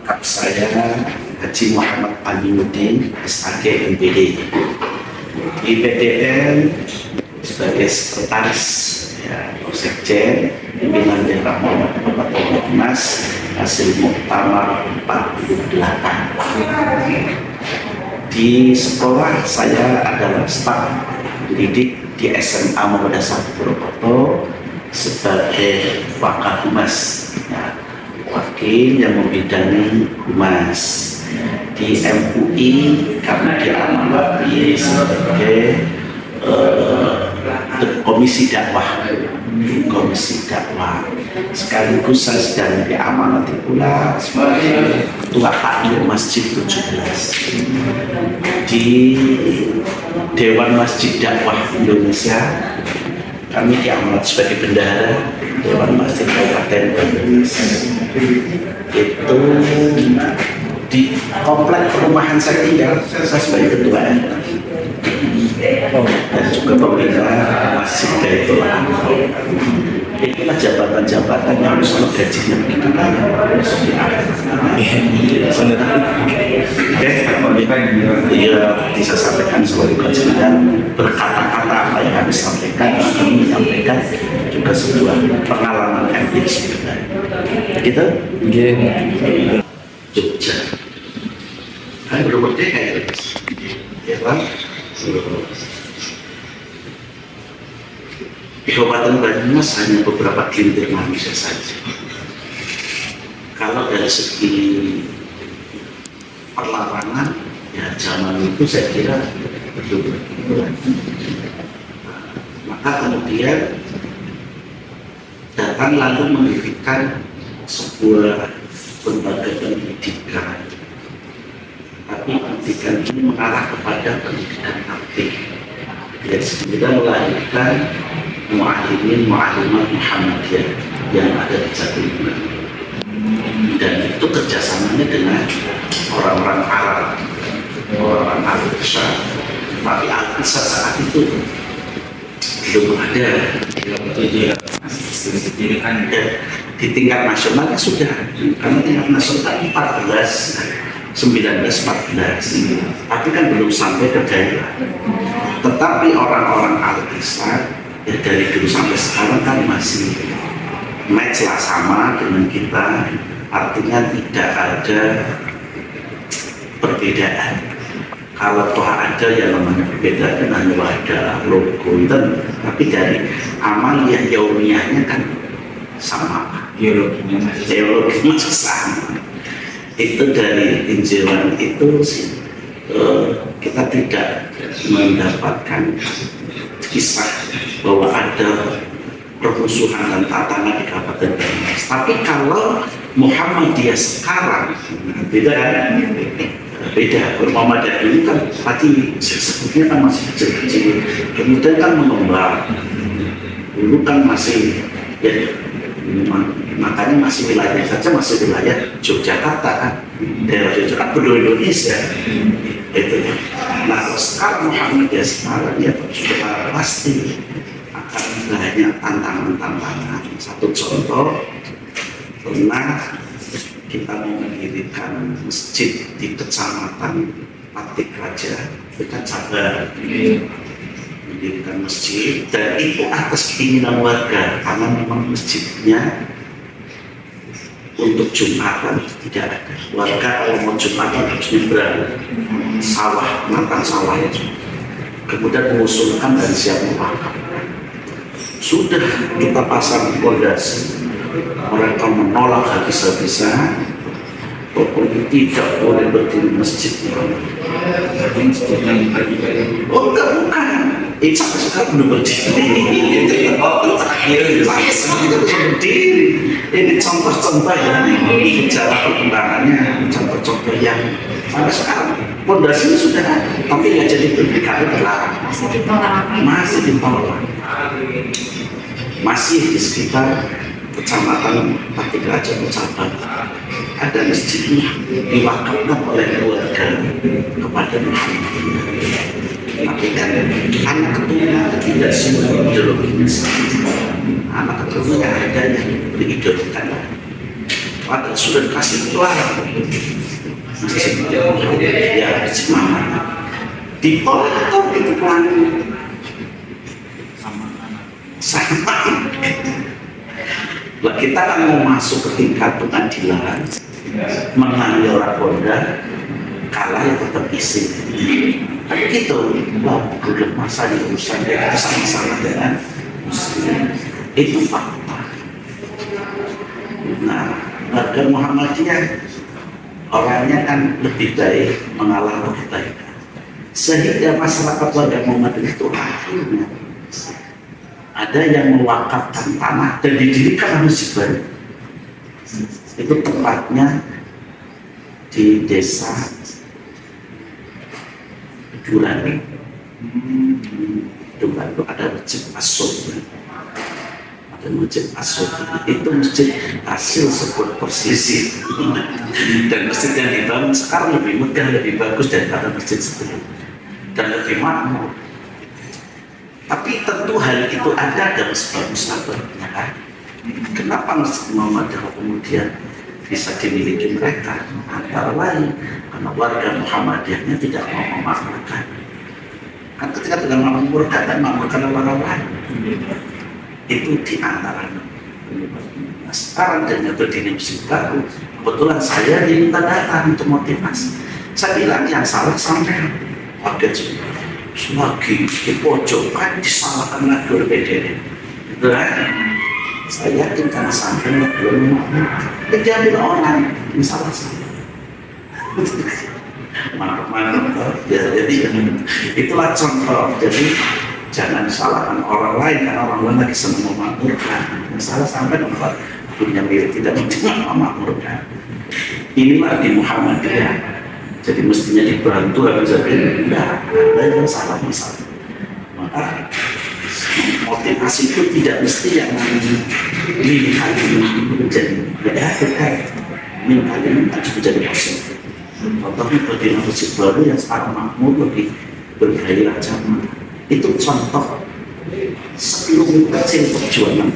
lengkap saya Haji Muhammad Aminuddin, SAG MPD. Di PDN sebagai sekretaris Sekjen pimpinan daerah Muhammad Kabupaten Mas hasil muktamar 48. Di sekolah saya adalah staf pendidik di SMA Muhammadiyah 1 Purwokerto sebagai Wakabhumas, wakil yang membidangi humas. Di MUI kami diamanati sebagai komisi dakwah, sekaligus saya sedang diamanati pula sebagai ketua takmir Masjid 17 di Dewan Masjid Dakwah Indonesia. Kami diamanati sebagai bendahara Dewan Masjid Kabupaten Banyumas. Itu di komplek perumahan saya tinggal, saya sebagai ketua dan juga pembina Masjid Baitul Aqsa. Itulah jabatan-jabatan yang harus gajinya begitu banyak di akhir. Iya, bisa sampaikan sebagai kajian berkata-kata apa yang kami sampaikan, kami menyampaikan juga sebuah pengalaman empiris sebenarnya. Begitu? Jogja. Kan belum merdeka ya, ya Pak? Di Kabupaten Banyumas hanya beberapa gelintir manusia saja. Kalau dari segi perlawanan, ya zaman itu saya kira betul-betul. Maka kemudian datang lalu mendirikan sebuah lembaga pendidikan. Tapi pendidikan ini mengarah kepada pendidikan aktif. Yang kemudian melahirkan mu'allimin mu'allimat Muhammadiyah yang ada di Jatimur. Dan itu kerjasamanya dengan orang-orang Arab, orang-orang Al-Qisar. Tapi Al-Qisar saat itu belum ada. Di tingkat nasional sudah, karena tingkat nasional 1914, tapi kan belum sampai ke daerah. Tetapi orang-orang Al-Qisar ya dari dulu sampai sekarang kan masih match lah, sama dengan kita, artinya tidak ada perbedaan. Kalau toh ada yang namanya perbedaan hanya ada logo dan tapi dari amaliyah yaumiyahnya kan sama, ideologinya masih sama. Itu dari tinjauan itu sih kita tidak mendapatkan kisah bahwa ada permusuhan dan tantangan di Kabupaten Banyumas. Tapi kalau Muhammadiyah sekarang beda kan? Beda. Muhammadiyah dulu kan tadi sebetulnya kan masih kecil-kecil, kemudian kan mengembang. Dulu kan masih ya, makanya masih wilayah saja masih wilayah Yogyakarta kan, daerah Yogyakarta berdua Indonesia itu. Nah sekarang Muhammadiyah sekarang ya sudah pasti akan banyak tantangan-tantangan. Satu contoh, pernah kita mau mendirikan masjid di Kecamatan Patik Raja, dekat Sabar, mendirikan masjid, dan itu atas keinginan warga karena memang masjidnya untuk Jumatan tidak ada. Warga kalau mau Jumatan harus nyebrang sawah, matang sawahnya. Kemudian mengusulkan dan siap mewakaf. Sudah kita pasang pondasi, mereka menolak habis-habisan. Pokoknya tidak boleh berdiri masjid. Oh enggak, bukan. Sampai sekarang belum berdiri. Ini contoh-contoh yang bicara perkembangannya, contoh-contoh yang sampai sekarang pondasinya sudah ada, tapi nggak jadi berpikir terlarang. Masih ditolak. Masih di sekitar Kecamatan Patik Raja Kecapan ada masjidnya diwakafkan oleh keluarga kepada Muhammadiyah. Tapi kan anak keturunan tidak semua ideologi, anak keturunan ada yang berideologikan. Padahal sudah dikasih pelarang. Masjid ya Muhammad dipotong itu pelarang sama. Lah kita kan mau masuk ke tingkat pengadilan, menang ya orang Honda, kalah ya tetap isi. Tapi gitu, wah udah masa di urusan kita sama-sama dengan Muslim. Itu fakta. Nah, warga Muhammadiyah orangnya kan lebih baik mengalah kebaikan, sehingga masyarakat warga Muhammadiyah itu akhirnya ada yang mewakafkan tanah dan didirikan masjid baru. Itu tempatnya di desa Durani. Durani itu ada masjid As-Sobri. Ada masjid As-Sobri. Itu masjid hasil sebuah persisih. Dan masjid yang dibangun sekarang lebih megah, lebih bagus daripada masjid sebelumnya dan lebih makmur. Tapi tentu hal itu ada sebab-sebabnya kan. Kenapa Masjid Muhammadiyah kemudian bisa dimiliki mereka? Antara lain karena warga Muhammadiyahnya tidak mau memakmurkan. Kan ketika tidak memakmurkan dan memakmurkan orang lain, itu di antara. Nah, sekarang dengan berdiri Masjid baru, kebetulan saya diminta datang untuk motivasi. Saya bilang yang salah sampai wakil lagi di pojokan disalahkan lagi oleh PDN. Dan saya yakin karena sampai belum diambil orang yang salah-salah. Mantap. Ya, jadi itulah contoh. Jadi jangan salahkan orang lain karena orang lain lagi senang memakmurkan. Salah sampai nomor punya milik tidak memakmurkan. Inilah di Muhammadiyah. Jadi mestinya dibantu harus jadi enggak ada yang salah masalah. Maka motivasi itu tidak mesti yang lihat menjadi berbeda. Minta harus menjadi positif. Contohnya bagaimana masjid baru yang sekarang makmur lebih bergairah jamaah. Itu contoh sebelum kecil perjuangan.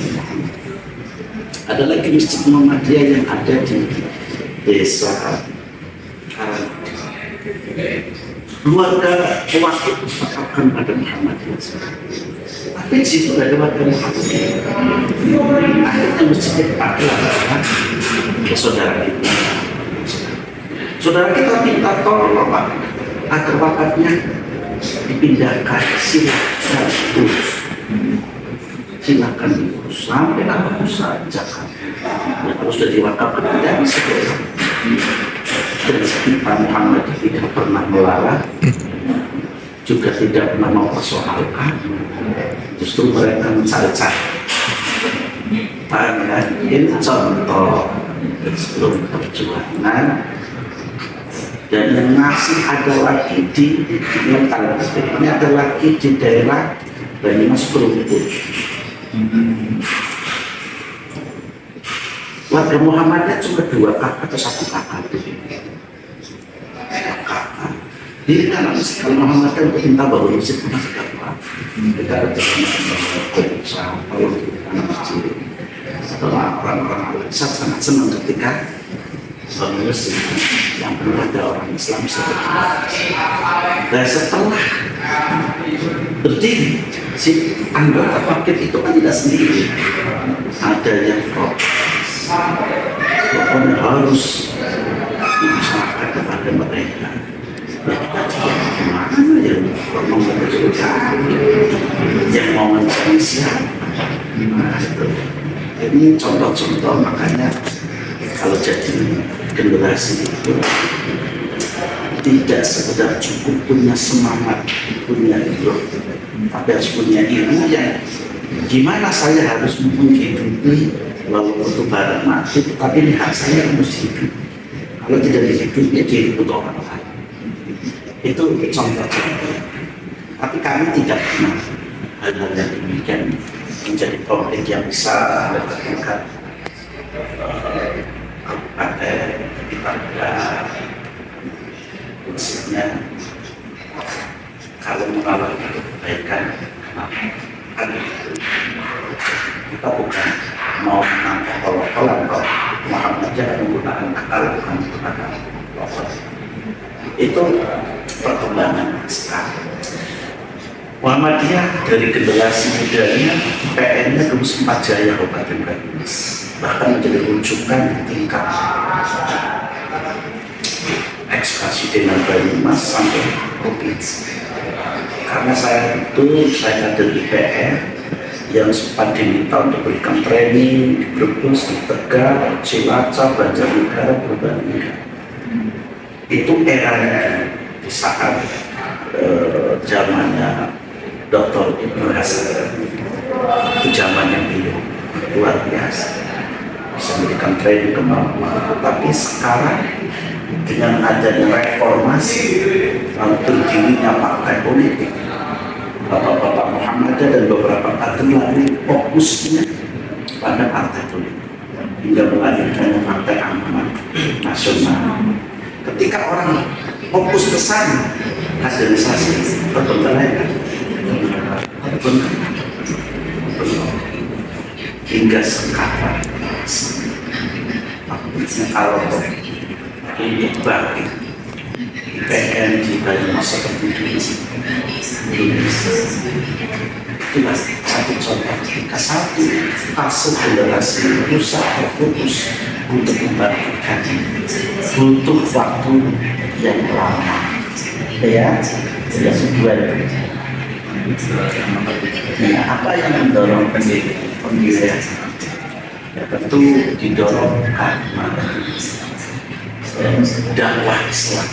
Ada lagi masjid Muhammadiyah yang ada di desa Karang. Keluarga waktu akan pada Muhammadiyah. Tapi di situ ada warga Muhammadiyah. Akhirnya masjid dipakai ke saudara kita. Saudara kita minta tolong Pak agar wakafnya dipindahkan, silakan diurus sampai apa usaha Jakarta. Ya, kalau sudah diwakafkan tidak bisa dan kita Muhammad tidak pernah melarang, juga tidak pernah mempersoalkan, justru mereka mencari-cari. Ini contoh sebelum perjuangan. Dan yang masih ada lagi di Mental, ini ada lagi di daerah Banyumas Perungkut. Warga Muhammadiyah cuma 2 kakak atau 1 kakak. Ini kan kalau Muhammadiyah untuk minta baru masjid pernah segala. Kita ada jalan kalau kita masjid. Setelah orang-orang sangat senang ketika bangun masjid yang penuh ada orang Islam seperti. Dan setelah berdiri, si anggota fakir itu kan tidak sendiri. Ada yang protes, pokoknya harus diusahakan kepada mereka. Ya kita gimana ya ngomong berjuang yang mau mencari siapa? Nah itu. Ini contoh-contoh, makanya kalau jadi generasi itu tidak sekedar cukup punya semangat, punya ilmu, tapi harus punya ilmu yang gimana saya harus menghidupi walaupun itu barang mati, tetapi ini hak saya harus hidup. Kalau tidak dihidup, ya dihidupkan orang lain. Itu contoh-contoh. Tapi kami tidak pernah hal-hal yang demikian menjadi konflik yang besar ketika kabupaten kita maksudnya kalau mengalami kebaikan kan kita bukan mau menangkap kalau Muhammadiyah menggunakan akal bukan menggunakan logos. Itu perkembangan sekarang. Muhammadiyah dari generasi mudanya PN-nya dulu sempat jaya Kabupaten Banyumas, bahkan menjadi rujukan tingkat ex-presidenan Banyumas sampai provinsi. Karena saya kader IPR yang sempat diminta untuk berikan training di Brebes, di Tegal, Cilacap, Banjarnegara, Purbalingga. Itu eranya di saat zamannya Dr. Ibnu Hasan. Itu zaman yang luar biasa, bisa memberikan training kemana-mana. Tapi sekarang dengan adanya reformasi, lalu terdirinya partai politik, Bapak-bapak Muhammadiyah dan beberapa kader lain fokusnya pada partai politik hingga melahirkan Partai Amanat Nasional. Ketika orang fokus ke sana, kaderisasi terbengkalai hingga sekarang. Kalau ini bagi PN di Banyumas seperti dulu, itulah satu contoh ketika satu fase generasi rusak terputus untuk membangkitkan, butuh waktu yang lama, ya sebuah. Nah, apa yang mendorong pendirian? Ya, tentu didorong karena dakwah Islam,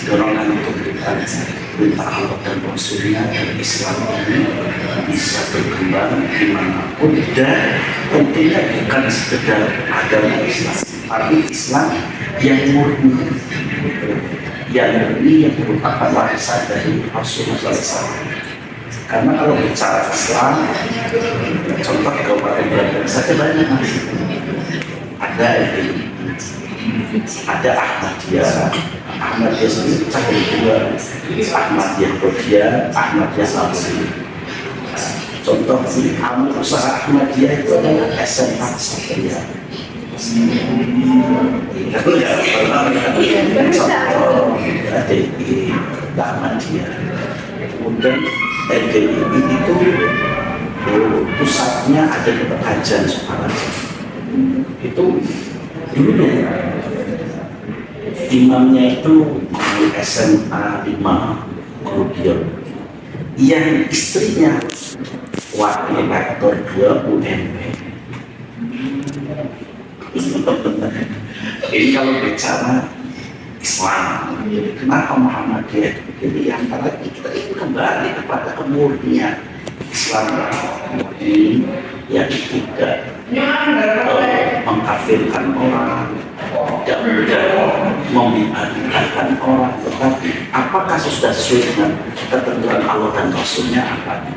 dorongan untuk perintah Allah dan Rasulnya, dan Islam ini bisa berkembang dimanapun, dan tentunya bukan sekedar agama Islam, tapi Islam yang murni, yang merupakan warisan dari Rasulullah SAW. Karena kalau bicara Islam, contoh Kabupaten Bandung saja banyak masih ada ini, ada Ahmadiyah sendiri ada dua, Ahmadiyah Rodia, Ahmadiyah Sabri. Contoh usaha Ahmadiyah itu adalah SMA Satria. Itu ya contoh ADI Ahmadiyah. Kemudian LDI itu pusatnya ada di Pekajan Sukaraja. Itu dulu imamnya itu SMA 5 Kemudian yang istrinya wakil rektor 2 UNP. Ini kalau bicara Islam, kenapa Muhammadiyah ini antara kita itu kembali kepada kemurnian Islam yang tidak mengkafirkan orang, tidak mudah membid'ahkan orang, tetapi apakah sudah sesuai dengan ketentuan Allah dan Rasulnya apa?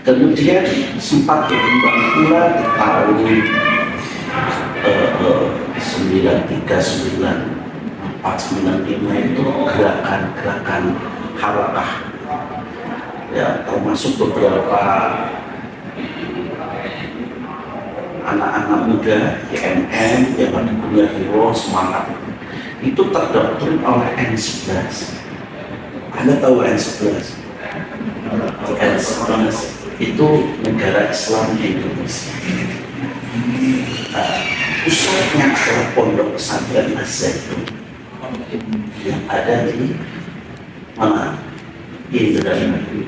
Kemudian sempat berkembang pula di tahun 93, 94, 95 itu gerakan-gerakan harakah, ya, termasuk beberapa anak-anak muda YMM yang punya hero semangat itu terdoktrin oleh N11. Anda tahu N11? N11 itu negara Islam di Indonesia. Pusatnya adalah pondok pesantren Az-Zaitun yang ada di mana? Indramayu.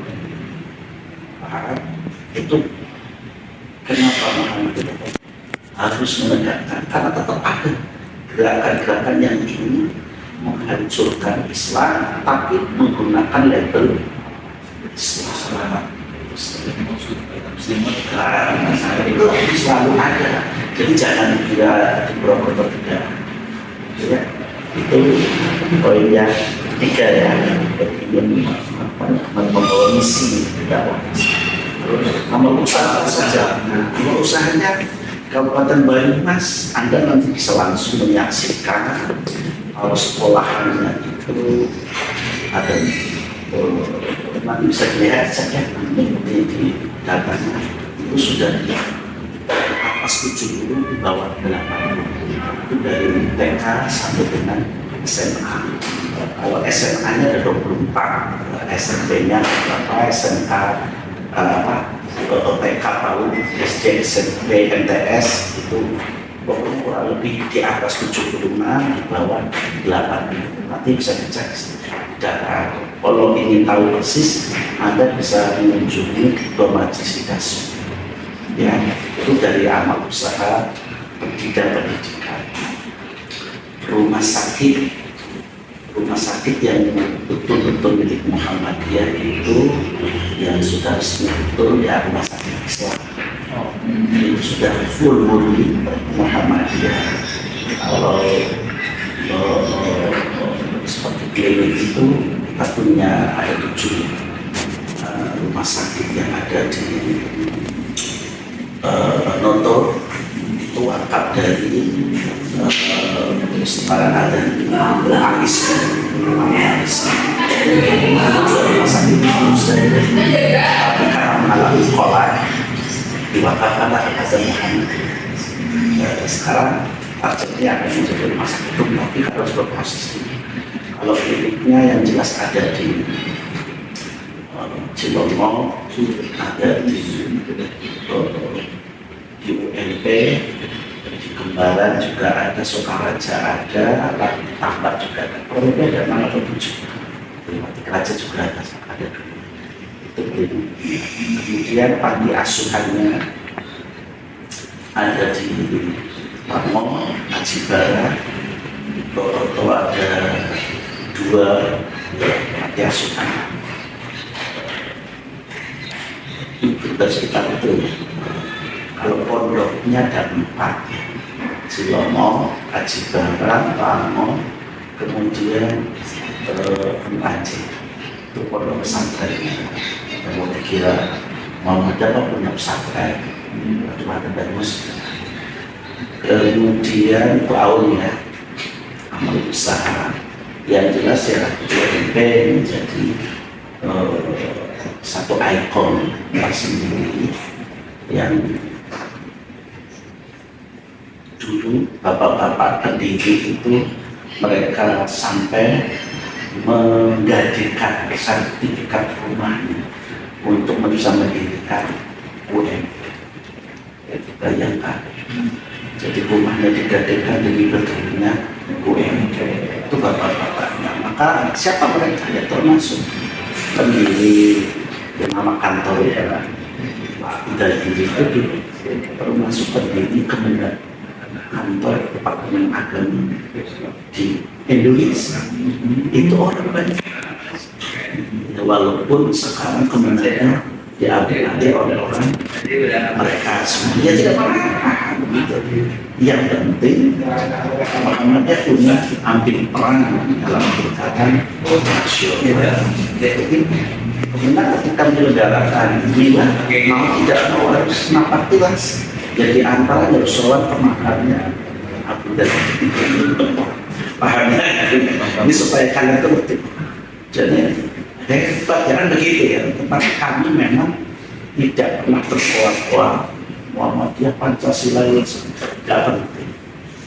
Itu kenapa Muhammadiyah harus menegakkan? Karena tetap ada gerakan-gerakan yang ingin menghancurkan Islam, tapi menggunakan label Islam. Itu selalu ada. Jadi jangan kira di Purwokerto tidak. Ya, itu poin yang ketiga ya. Ingin membawa misi dakwah. Nomor usaha saja. Nomor usahanya Kabupaten Banyumas, Anda nanti bisa langsung menyaksikan sekolahnya itu ada. Nanti bisa dilihat saja di datanya itu sudah atas 70, di bawah 80. Itu dari TK sampai dengan SMA. Kalau SMA-nya ada 24, SMP-nya berapa, SMK TK PAUD, SD, SMP, MTS itu pokoknya kurang lebih di atas 75, di bawah 80. Nanti bisa dicek data. Kalau ingin tahu persis, Anda bisa mengunjungi Domajisidas. Ya, itu dari amal usaha pendidikan. Rumah sakit yang betul-betul milik Muhammadiyah itu yang sudah resmi betul ya rumah sakit Islam. Itu sudah full murni Muhammadiyah. Kalau seperti klinik itu kita punya ada 7 rumah sakit yang ada di Noto, itu wakaf dari setara ada Anis rumah sakit itu sudah tapi karena mengalami kolak diwakafkan ada Muhammad. Sekarang targetnya akan menjadi rumah sakit itu, tapi harus berproses. Kalau kliniknya yang jelas ada di Cilongok, ada di UNP, di Kembaran juga ada, Sokaraja ada, Tambak juga ada, Purworejo ada, mana juga, Raja juga ada dulu. Itu kemudian panti asuhannya ada di Pamong, Ajibara, Toroto ada 2 panti asuhan. Itu sekitar itu. Kalau pondoknya ada 4, Cilomo, Ajibara, Pamong, kemudian Aceh. Itu pondok pesantren. Kalau dikira Muhammadiyah punya pesantren, cuma ada bagus. Kemudian tahunnya amal usaha yang jelas ya UMP menjadi satu ikon tersendiri yang dulu bapak-bapak pendiri itu mereka sampai menggajikan sertifikat rumahnya untuk bisa mendirikan UMP. Itu bayangkan, jadi rumahnya digadekan demi berdirinya UMP. Itu bapak-bapaknya. Maka siapa mereka? Ya termasuk pendiri yang nama kantor ya dari diri itu termasuk pendiri kementerian kantor Departemen Agama di Indonesia. Itu orang banyak. Ya, walaupun sekarang kementerian diambil oleh orang mereka semua, dia tidak apa-apa begitu. Yang penting Muhammadiyah punya ambil peran dalam berkaitan nasional. Jadi benar ketika menyelenggarakan bila mau tidak mau harus nampak jelas. Jadi antara yang sholat pemakannya aku dan pahamnya ini supaya kalian tertib. Jadi pelajaran begitu ya. Tempat kami memang tidak pernah berkuat-kuat Muhammadiyah Pancasila yang tidak penting.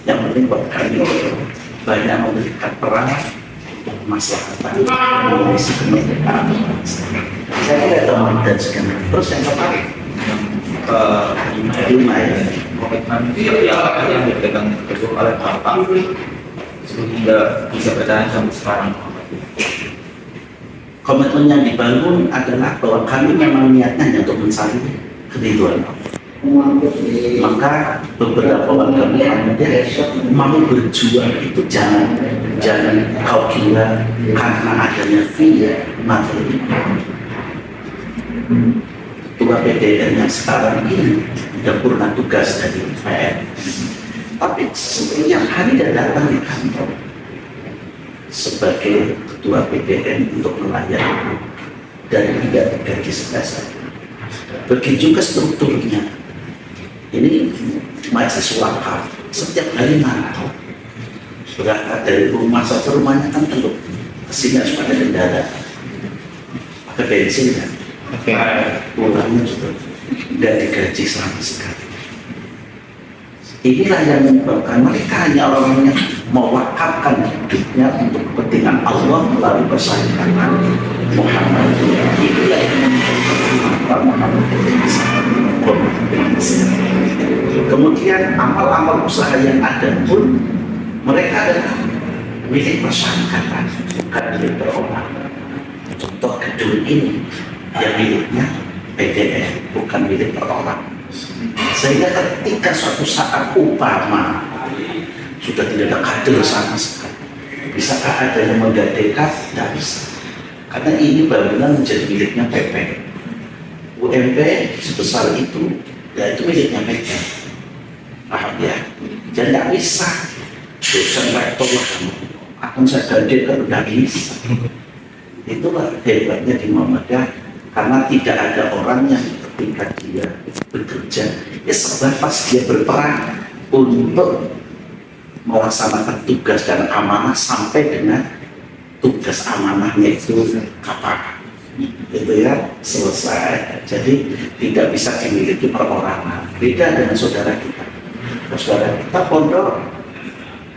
Yang penting buat kami banyak memberikan peran untuk kemaslahatan mengisi kemerdekaan. Saya tidak tahu dan sekian. Terus yang kemarin lima ya komitmen yang dipegang teguh oleh Bapak sehingga bisa bertahan sampai sekarang. Komitmen yang dibangun adalah bahwa kami memang niatnya hanya untuk mencari keridhaan Allah. Maka beberapa warga Muhammadiyah mau berjuang itu jangan kau kira karena adanya fee materi. Ketua PDN yang sekarang ini sudah purna tugas dari PN, tapi setiap hari dia datang di kantor sebagai ketua PDN untuk melayani dan tidak digaji sebesar. Begitu juga strukturnya. Ini majelis wakaf setiap hari mantau berangkat dari rumah saja, rumahnya kan teluk kesini harus pakai kendaraan, pakai bensin kan. Pulangnya juga tidak digaji sama sekali. Inilah yang menyebabkan mereka hanya orang yang mewakafkan hidupnya untuk kepentingan Allah melalui persahabatan Muhammad. Inilah yang menyebabkan Muhammad. Kemudian amal-amal usaha yang ada pun mereka adalah milik masyarakat, bukan milik perorangan. Contoh gedung ini yang miliknya PDN, bukan milik perorangan. Sehingga ketika suatu saat umpama sudah tidak ada kader sama sekali, bisakah ada yang menggadekan? Tidak bisa, karena ini bangunan menjadi miliknya PP. UMP sebesar itu, ya itu miliknya PP. Paham ya? Jadi tidak bisa dosen rektor lah kamu akan saya gadekan, tidak bisa. Itulah hebatnya di Muhammadiyah, karena tidak ada orang yang ketika dia bekerja, ya sebatas dia berperan untuk melaksanakan tugas dan amanah sampai dengan tugas amanahnya itu kapan, gitu ya, selesai. Jadi tidak bisa dimiliki perorangan. Beda dengan saudara kita. Saudara kita pondok,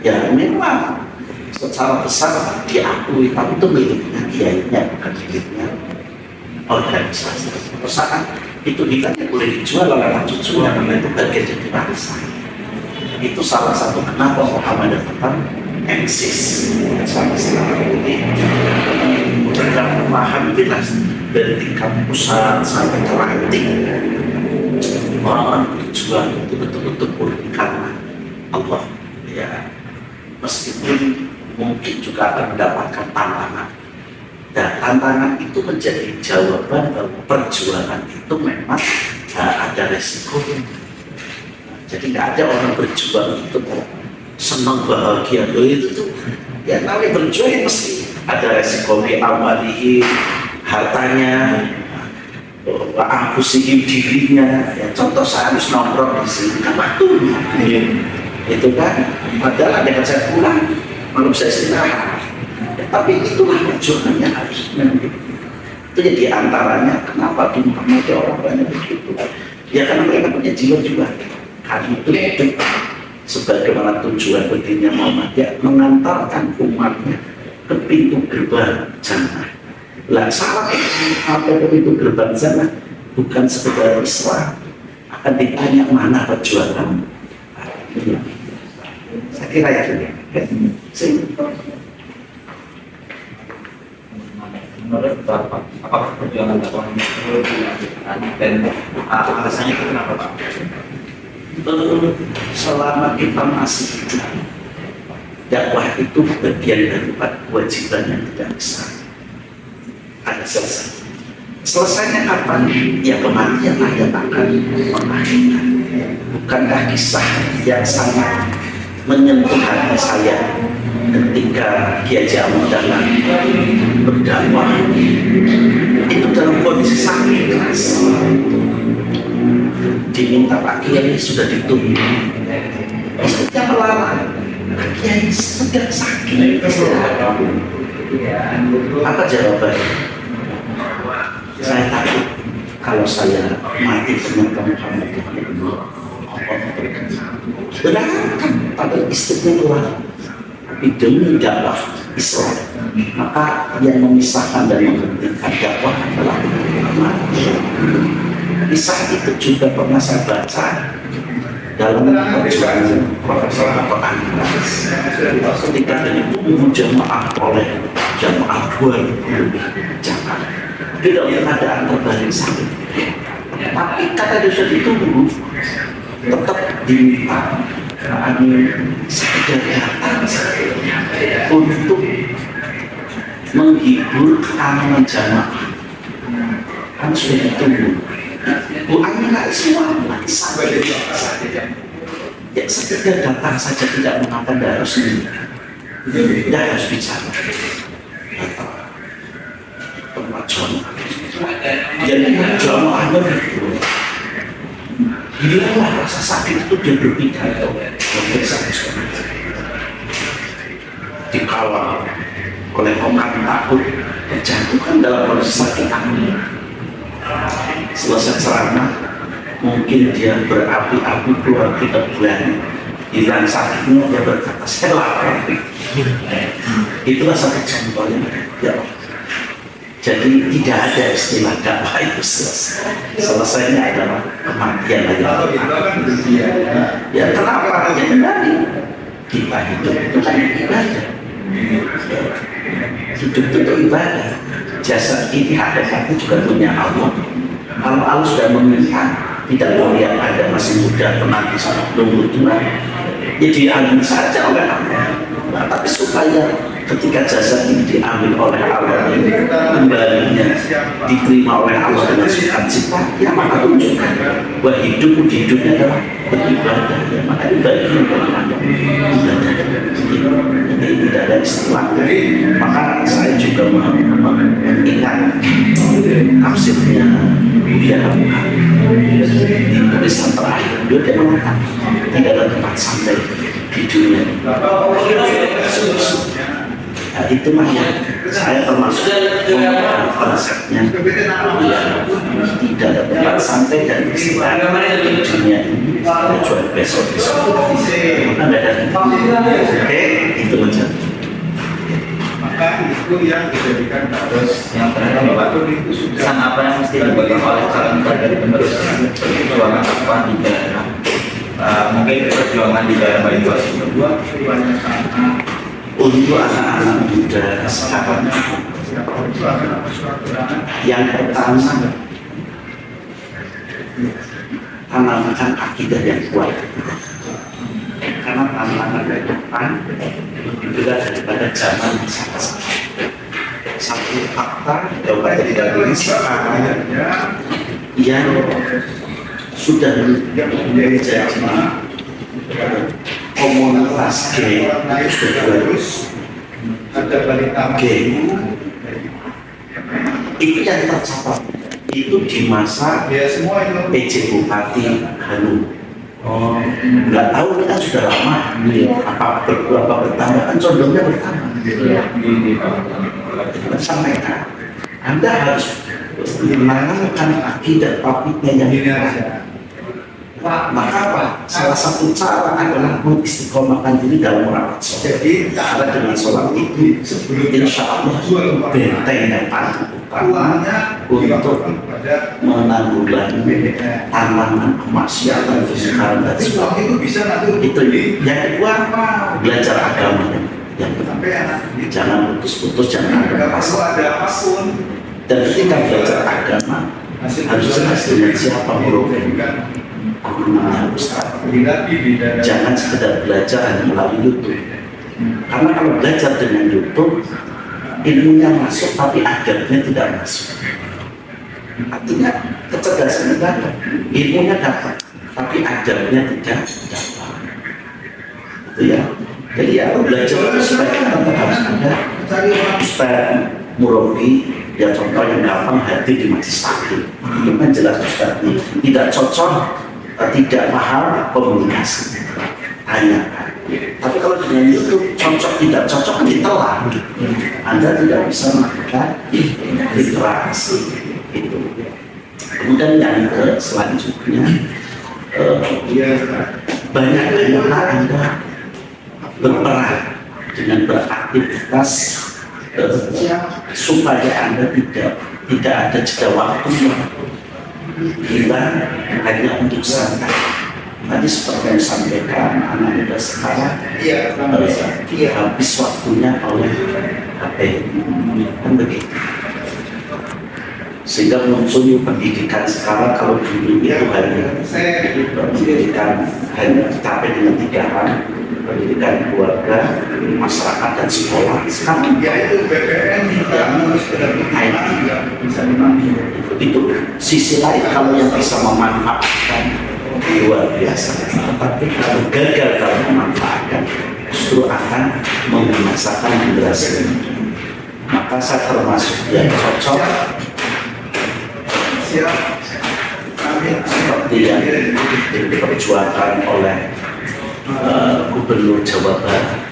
ya memang secara besar diakui, tapi itu miliknya kiainya, bukan miliknya organisasi. Perusahaan itu hilangnya boleh dijual oleh anak cucunya, karena itu bagian dari bangsa. Itu salah satu kenapa Muhammadiyah tetap eksis sama-sama ini. Dan alhamdulillah dari tingkat pusat sampai ke ranting, orang-orang berjuang itu betul-betul murni karena Allah. Ya, meskipun mungkin juga akan mendapatkan tantangan. Dan tantangan itu menjadi jawaban bahwa perjuangan itu memang ada resiko. Jadi nggak ada orang berjuang itu senang bahagia. Itu tuh ya, namanya berjuang mesti ada resiko. Amalihi, hartanya, angkusihim dirinya. Ya, contoh saya harus nongkrong di sini kan waktunya. Itu kan, padahal ada saya pulang, malam saya istirahat. Tapi itulah perjuangannya harusnya. Itu ya diantaranya kenapa di Muhammadiyah orang banyak begitu. Ya karena mereka punya jiwa juga. Karena itu sebagaimana tujuan berdirinya Muhammadiyah, mengantarkan umatnya ke pintu gerbang jannah. Lah syarat sampai ke pintu gerbang jannah bukan sekedar Islam, akan ditanya mana perjuangan. Saya kira ya ini. Menurut Bapak, apakah perjuangan dakwah ini perlu dilanjutkan dan alasannya itu kenapa Pak? Selama kita masih hidup, dakwah itu bagian daripada kewajiban yang tidak bisa ada selesai. Selesainya kapan? Ya kematian ada akan mengakhirkan. Bukankah kisah yang sangat menyentuh hati saya ketika Kiai Jamal datang berdakwah itu dalam kondisi sakit keras, diminta Pak Kiai sudah ditunggu, istrinya melarang, Pak Kiai sedang sakit. Apa jawabannya? Saya takut kalau saya mati ternyata Muhammad itu berangkat pada istrinya keluar. Tapi demi dakwah Islam, maka yang memisahkan dan menghentikan dakwah adalah kematian. Kisah itu juga pernah saya baca dalam perjuangan Profesor Anis ketika dibunuh jamaah oleh jamaah 2000 jamaah di dalam keadaan terbaring sakit. Tapi kata dosen itu tetap diminta sekedar datang untuk menghibur kangen jamaah, kan sudah ditunggu. Bu Aminah semua sakit, ya sekedar datang saja, tidak mengatakan tidak harus tidak harus bicara. Tempat jamaah, jadi jamaahnya itu hilanglah rasa sakit itu, dia berpidato dikawal oleh orang takut terjatuhkan dalam kondisi sakit hati. Selesai ceramah, mungkin dia berapi-api keluar kita bulan hilang sakitnya dia berkata saya lapar. Itulah satu contohnya. Ya. Jadi tidak ada istilah dakwah itu selesai. Selesainya adalah kematian aja. Ya kenapa? Ya tadi kita hidup itu kan ibadah. Hidup itu ibadah. Jasa ini hakikatnya juga punya Allah. Kalau Allah sudah meminta, tidak mau lihat ada masih muda penanti nunggu tua, ya diambil saja oleh Allah. Nah, tapi supaya ketika jasa ini diambil oleh Allah ini kembalinya diterima oleh Allah dengan sukacita, ya maka tunjukkan bahwa hidupmu di hidupnya adalah beribadah. Ya, maka ibadahnya beribadah. Ini tidak ada istilah. Maka saya juga mengingat tafsirnya Buya Hamka di tulisan terakhir. Dia mengatakan tidak ada tempat santai di dunia. Nah, itulah yang saya termasuk konsepnya. Ya, tidak ada tempat santai dan istirahat di dunia ini kecuali besok. Maka ada. Oke, itu aja. Maka itu yang dijadikan Terus yang terakhir Bapak, pesan apa yang mesti dipegang oleh calon kader penerus perjuangan apa di daerah? Mungkin perjuangan di daerah Banyuwangi kedua untuk anak-anak muda sekarang, yang pertama tanamkan akidah yang kuat, karena tantangan ke depan lebih berat daripada zaman sekarang. Satu fakta dapat dikatakan sekarang yang sudah menjadi komunitas gay itu yang tercatat itu di masa PJ Bupati Hanum. Nggak tahu ini kan sudah lama. Apa berapa bertambah kan condongnya bertambah. Sampaikan Anda harus menanamkan akidah tauhidnya yang kuat. Maka apa? Salah satu cara adalah mengistiqomahkan diri dalam merawat sholat. Karena dengan sholat itu, insya Allah benteng yang paling utama untuk menanggulangi tantangan kemaksiatan sekarang dan sebagainya. Itu yang kedua, belajar agama. Yang jangan putus-putus, jangan ada pasal. Dan ketika belajar agama, harus jelas dengan siapa gurunya. Gurunya Ustaz. Jangan sekedar belajar hanya melalui YouTube. Karena kalau belajar dengan YouTube, ilmunya masuk tapi adabnya tidak masuk. Artinya kecerdasan dapat, ilmunya dapat, tapi adabnya tidak dapat. Itu ya. Jadi ya belajar itu sebaiknya tetap harus ada Ustaz murabi. Ya contoh yang gampang, hadir di majelis taklim. Itu kan jelas Ustaznya tidak cocok, tidak paham komunikasi, tanyakan. Tapi kalau dengan YouTube cocok tidak cocok kan ditelan. Anda tidak bisa melakukan interaksi itu. Kemudian yang selanjutnya banyak-banyaklah Anda berperan dengan beraktivitas supaya Anda tidak ada jeda waktu hilang hanya untuk santai. Tadi seperti yang disampaikan anak muda sekarang, habis waktunya oleh HP, kan begitu. Sehingga muncul pendidikan sekarang, kalau dulu itu hanya pendidikan hanya sampai dengan 3 hal, pendidikan keluarga, masyarakat dan sekolah. Sekarang itu BPN IT itu sisi lain kalau yang bisa memanfaatkan luar biasa. Tetapi kalau gagal dalam memanfaatkan, justru akan membinasakan generasi ini. Maka saya termasuk yang cocok seperti yang diperjuangkan oleh Gubernur Jawa Barat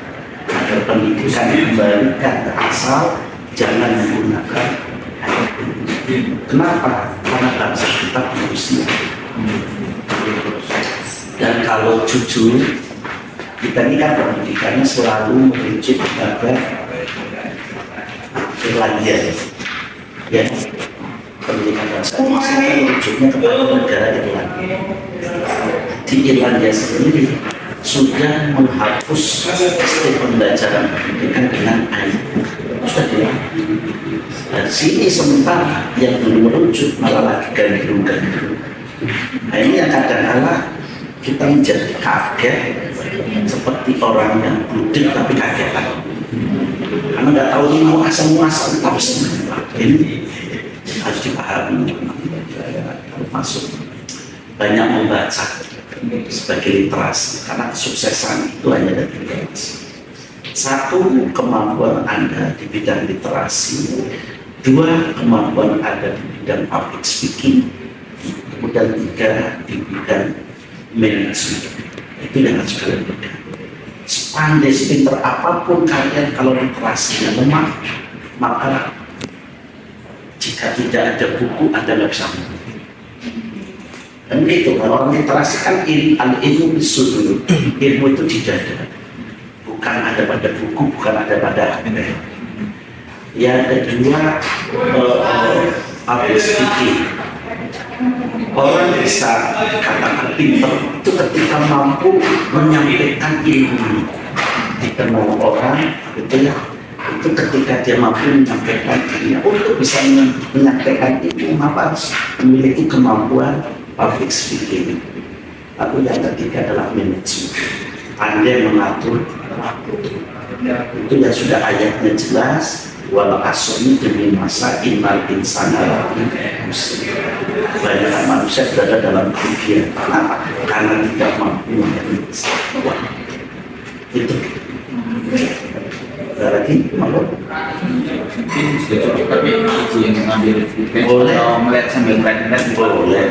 agar pendidikan dikembalikan ke asal, jangan menggunakan IT. Kenapa? Karena bangsa kita manusia. Dan kalau jujur, kita ini kan pendidikannya selalu merujuk kepada Irlandia, ya. Pendidikan bangsa Indonesia kan merujuknya kepada negara Irlandia. Di Irlandia sendiri sudah menghapus sistem pembelajaran pendidikan dengan AIB, sudah dilakukan. Dan sini sementara yang belum merujuk malah lagi gandrung-gandrung. Nah ini yang kadang-kadang kita menjadi kaget seperti orang yang duduk tapi kagetan karena nggak tahu ini mau asal-muasal ini harus dipahami. Termasuk banyak membaca sebagai literasi karena kesuksesan itu hanya dari literasi. Satu, kemampuan Anda di bidang literasi. Dua, kemampuan Anda di bidang public speaking. Kemudian tiga, di bidang manajemen. Itu yang harus kalian pegang. Sepandai sepinter apapun kalian, kalau literasinya lemah, maka jika tidak ada buku, Anda nggak bisa mengerti. Dan itu kalau orang literasi kan ilmu disudur, ilmu itu di dada, bukan ada pada buku, bukan ada pada HP. Yang kedua, public speaking. Orang bisa katakan pintar itu ketika mampu menyampaikan ilmu, dikenal orang, gitu ya. Itu ketika dia mampu menyampaikan ilmu. Untuk bisa menyampaikan ilmu, maka harus memiliki kemampuan public speaking. Lalu yang ketiga adalah manajemen. Pandai mengatur waktu. Itu yang sudah ayatnya jelas. Walau asmi demi masa innal insana lafi khusr. Banyak manusia berada dalam kerugian. Kenapa? Karena tidak mampu mengelola waktu. Itu. Ada lagi? Mau? Mungkin sudah cukup, tapi izin mengambil feedback Boleh. atau melihat sambil melihat Boleh.